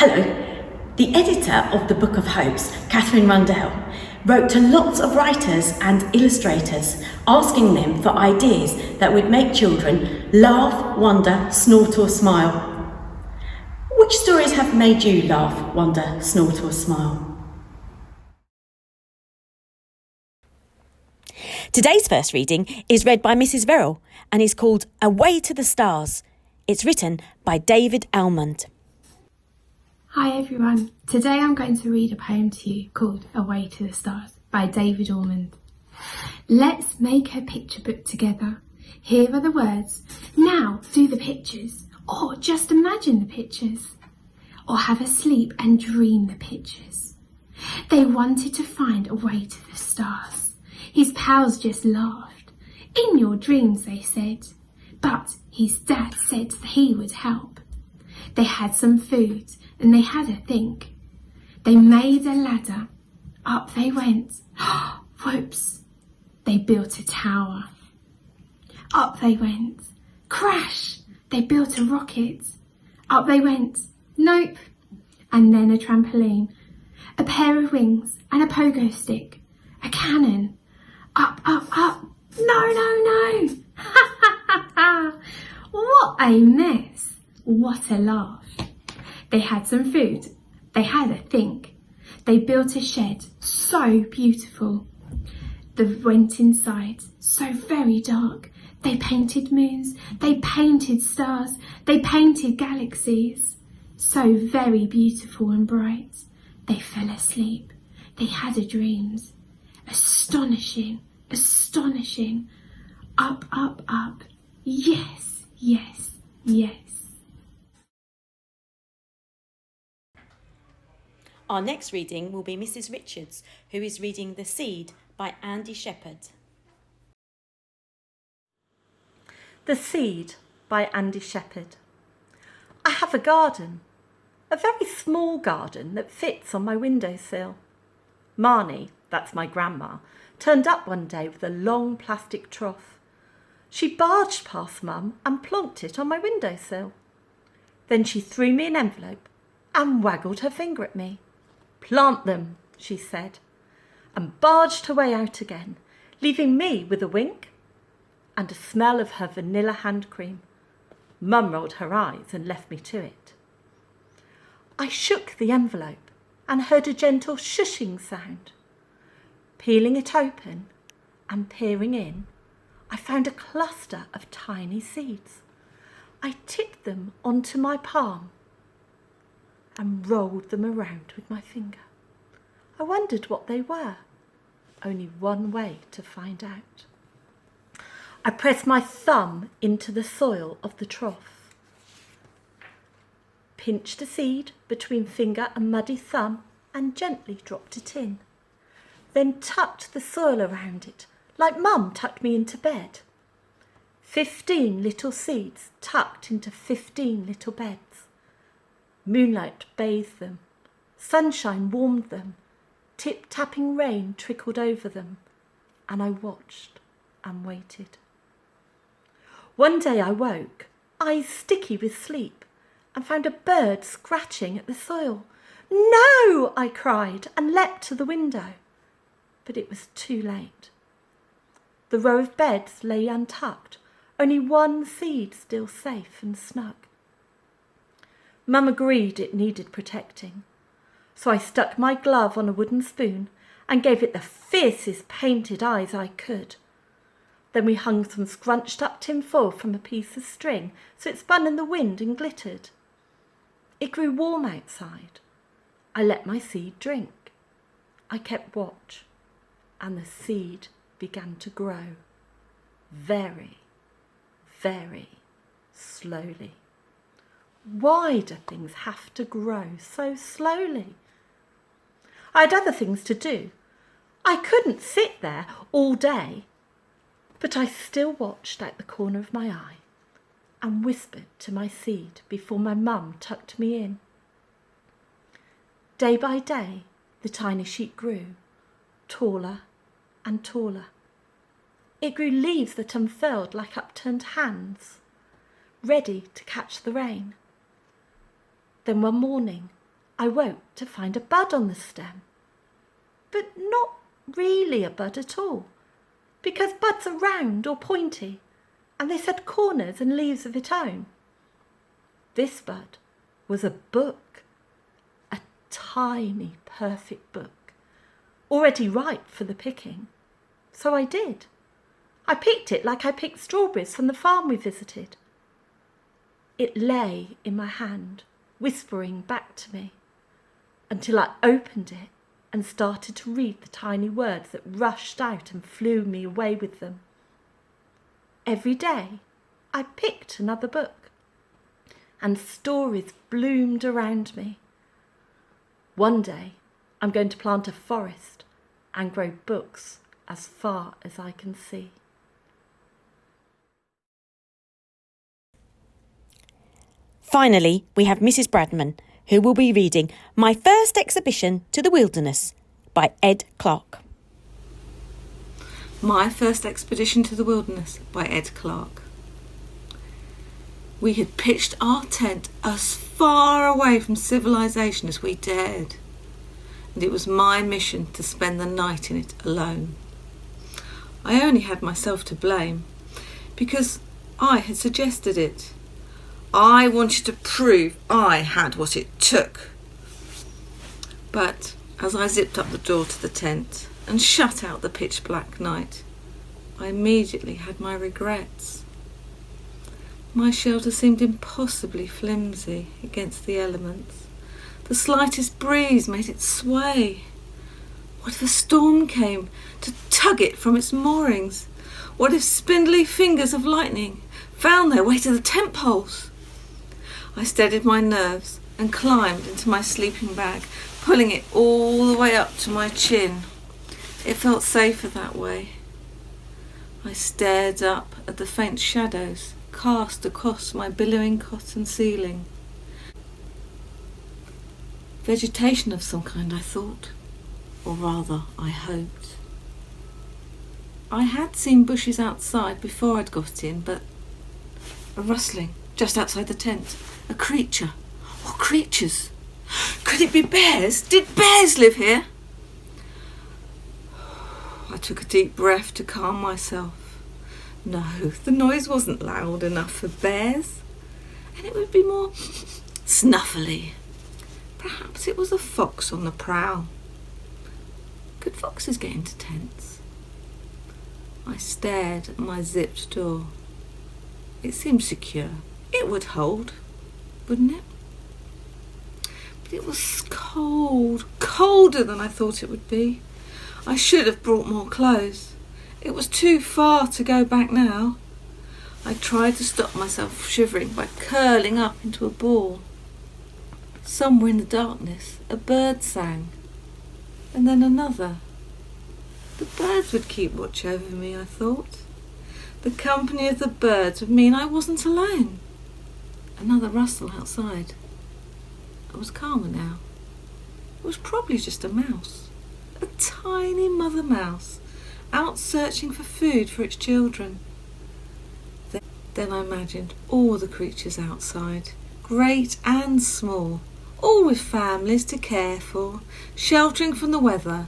Hello. The editor of the Book of Hopes, Catherine Rundell, wrote to lots of writers and illustrators asking them for ideas that would make children laugh, wonder, snort or smile. Which stories have made you laugh, wonder, snort or smile? Today's first reading is read by Mrs. Verrill and is called Away to the Stars. It's written by David Almond. Hi everyone, today I'm going to read a poem to you called Away to the Stars by David Almond. Let's make a picture book together. Here are the words. Now do the pictures, or just imagine the pictures, or have a sleep and dream the pictures. They wanted to find a way to the stars. His pals just laughed. In your dreams, they said, but his dad said that he would help. They had some food and they had a think. They made a ladder. Up they went. Whoops! They built a tower. Up they went. Crash! They built a rocket. Up they went. Nope! And then a trampoline. A pair of wings and a pogo stick. A cannon. Up, up, up. No, no, no! Ha ha ha ha! What a mess! What a laugh. They had some food. They had a think. They built a shed so beautiful. They went inside, so very dark. They painted moons. They painted stars. They painted galaxies. So very beautiful and bright. They fell asleep. They had a dreams. Astonishing, astonishing. Up, up, up. Yes, yes, yes. Our next reading will be Mrs. Richards, who is reading The Seed by Andy Shepherd. The Seed by Andy Shepherd. I have a garden, a very small garden that fits on my windowsill. Marnie, that's my grandma, turned up one day with a long plastic trough. She barged past Mum and plonked it on my windowsill. Then she threw me an envelope and waggled her finger at me. Plant them, she said, and barged her way out again, leaving me with a wink and a smell of her vanilla hand cream. Mum rolled her eyes and left me to it. I shook the envelope and heard a gentle shushing sound. Peeling it open and peering in, I found a cluster of tiny seeds. I tipped them onto my palm and rolled them around with my finger. I wondered what they were. Only one way to find out. I pressed my thumb into the soil of the trough, pinched a seed between finger and muddy thumb and gently dropped it in. Then tucked the soil around it like Mum tucked me into bed. 15 little seeds tucked into 15 little beds. Moonlight bathed them, sunshine warmed them, tip-tapping rain trickled over them, and I watched and waited. One day I woke, eyes sticky with sleep, and found a bird scratching at the soil. No! I cried and leapt to the window, but it was too late. The row of beds lay untucked, only one seed still safe and snug. Mum agreed it needed protecting, so I stuck my glove on a wooden spoon and gave it the fiercest painted eyes I could. Then we hung some scrunched up tin foil from a piece of string so it spun in the wind and glittered. It grew warm outside. I let my seed drink. I kept watch, and the seed began to grow very, very slowly. Why do things have to grow so slowly? I had other things to do. I couldn't sit there all day, but I still watched out the corner of my eye and whispered to my seed before my mum tucked me in. Day by day, the tiny sheet grew, taller and taller. It grew leaves that unfurled like upturned hands, ready to catch the rain. Then one morning, I woke to find a bud on the stem. But not really a bud at all, because buds are round or pointy, and this had corners and leaves of its own. This bud was a book, a tiny, perfect book, already ripe for the picking. So I did. I picked it like I picked strawberries from the farm we visited. It lay in my hand, whispering back to me, until I opened it and started to read the tiny words that rushed out and flew me away with them. Every day I picked another book, and stories bloomed around me. One day I'm going to plant a forest and grow books as far as I can see. Finally, we have Mrs. Bradman, who will be reading My First Exhibition to the Wilderness by Ed Clark. My First Expedition to the Wilderness by Ed Clark. We had pitched our tent as far away from civilization as we dared, and it was my mission to spend the night in it alone. I only had myself to blame, because I had suggested it. I wanted to prove I had what it took. But as I zipped up the door to the tent and shut out the pitch black night, I immediately had my regrets. My shelter seemed impossibly flimsy against the elements. The slightest breeze made it sway. What if a storm came to tug it from its moorings? What if spindly fingers of lightning found their way to the tent poles? I steadied my nerves and climbed into my sleeping bag, pulling it all the way up to my chin. It felt safer that way. I stared up at the faint shadows cast across my billowing cotton ceiling. Vegetation of some kind, I thought, or rather, I hoped. I had seen bushes outside before I'd got in, but a rustling just outside the tent. A creature, or creatures. Could it be bears? Did bears live here? I took a deep breath to calm myself. No, the noise wasn't loud enough for bears, and it would be more snuffly. Perhaps it was a fox on the prowl. Could foxes get into tents? I stared at my zipped door. It seemed secure. It would hold, wouldn't it? But it was cold, colder than I thought it would be. I should have brought more clothes. It was too far to go back now. I tried to stop myself shivering by curling up into a ball. Somewhere in the darkness, a bird sang, and then another. The birds would keep watch over me, I thought. The company of the birds would mean I wasn't alone. Another rustle outside. I was calmer now. It was probably just a mouse. A tiny mother mouse out searching for food for its children. Then I imagined all the creatures outside, great and small, all with families to care for, sheltering from the weather,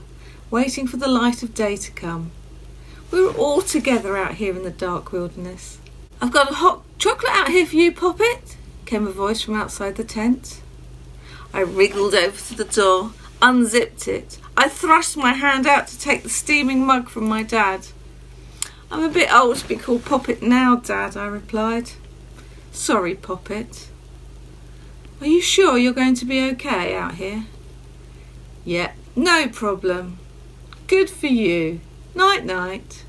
waiting for the light of day to come. We were all together out here in the dark wilderness. "I've got a hot chocolate out here for you, Poppet," came a voice from outside the tent. I wriggled over to the door, unzipped it. I thrust my hand out to take the steaming mug from my dad. "I'm a bit old to be called Poppet now, Dad," I replied. "Sorry, Poppet." "Are you sure you're going to be okay out here?" "Yep, no problem." "Good for you. Night-night."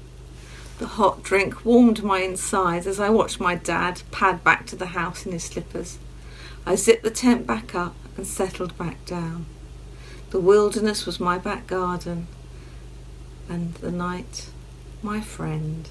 The hot drink warmed my insides as I watched my dad pad back to the house in his slippers. I zipped the tent back up and settled back down. The wilderness was my back garden, and the night my friend.